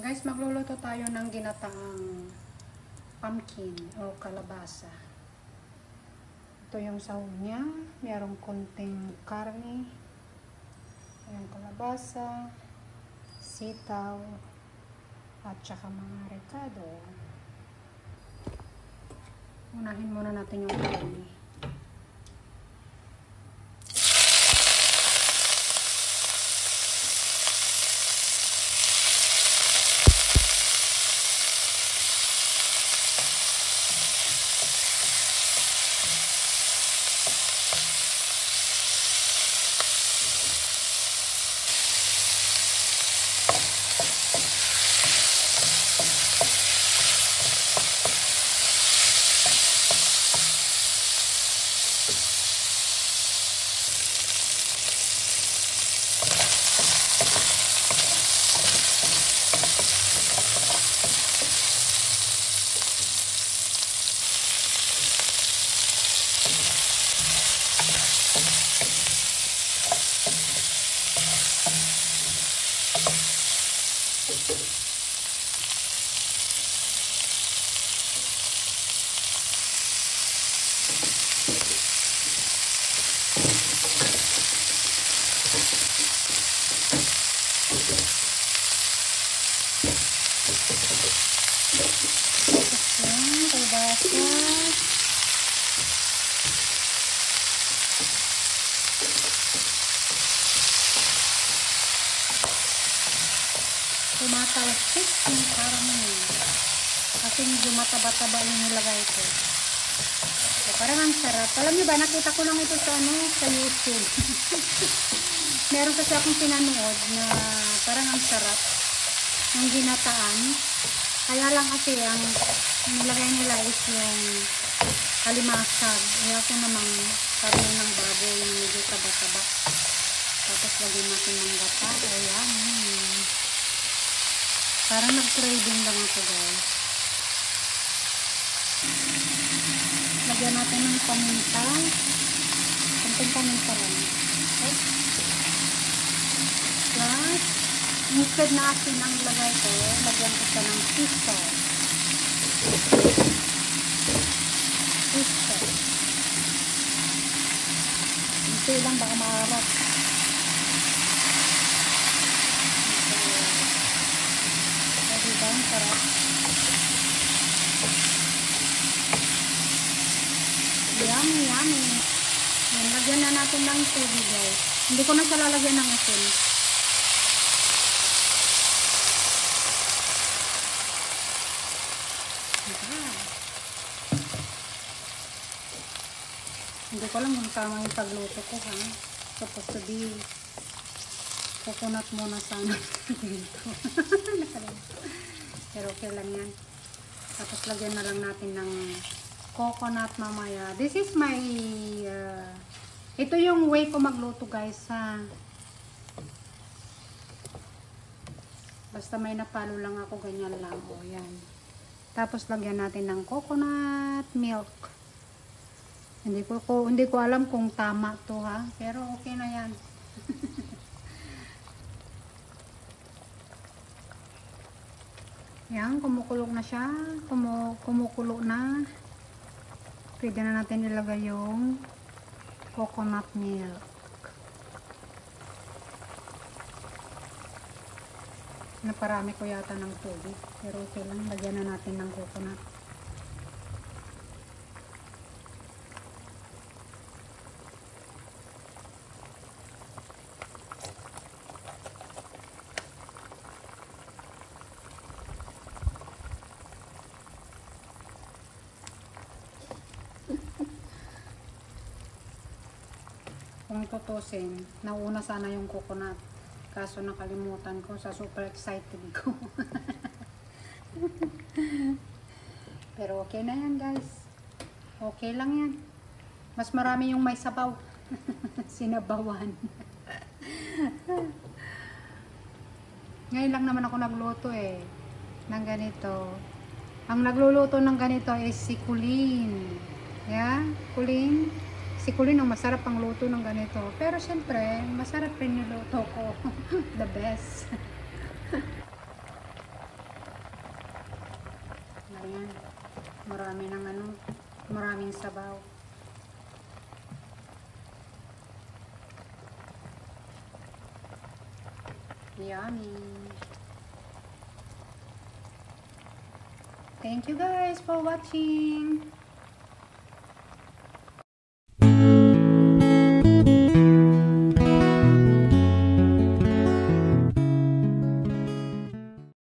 Guys, magluluto tayo ng ginataang pumpkin o kalabasa. Ito yung sahog niya. Merong konting karne. Yung kalabasa, sitaw, at saka mga rekado. Unahin muna natin yung karne. Tumatalsik yung karne kasi medyo mataba-taba yung nilagay ko. So, parang ang sarap. Alam niyo ba, nakita ko lang ito sa YouTube. Meron kasi akong pinanood na parang ang sarap ng ginataan. Kaya lang kasi ang nilagay nila is yung kalimasag. Kaya ko namang karne ng baboy yung medyo taba-taba. Tapos lagyan natin ng gata. Ayan. Parang nag-craving lang ako, guys. Lagyan natin ng paminta. Konting paminta lang. Okay. Plus, instead na asin ang ilagay ko, lagyan ko siya ng fish sauce. Fish sauce. Ito lang, baka maarap. Diba? Ang sarap. Yummy, yummy. Yan, lagyan na natin ng tubig, guys. Hindi ko na siya lalagyan ng asin. Hindi ko lang kung tama yung pagluto ko, ha. Supposed to be coconut muna sana. Pero okay lang yan. Tapos lagyan na lang natin ng coconut mamaya. This is my ito yung way ko magluto, guys, ha. Basta may napalo lang ako, ganyan lang. O yan. Tapos lagyan natin ng coconut milk. Hindi ko alam kung tama to, ha. Pero okay na yan. Yan, kumukulong na siya. Kumukulo na. Pwede na natin ilagay yung coconut milk. Naparami ko yata ng tubig. Pero okay lang, lagyan na natin ng coconut. Kung tutusin, nauna sana yung coconut. Kaso nakalimutan ko sa super excited ko. Pero okay na yan, guys. Okay lang yan. Mas marami yung may sabaw. Sinabawan. Ngayon lang naman ako nagluto ng ganito. Ang nagluluto ng ganito is si Kulin. Yeah, Kulin. Si Kulin ang masarap ang luto ng ganito. Pero syempre, masarap rin yung luto ko. The best. Marami ng ano, maraming sabaw. Yummy. Thank you guys for watching.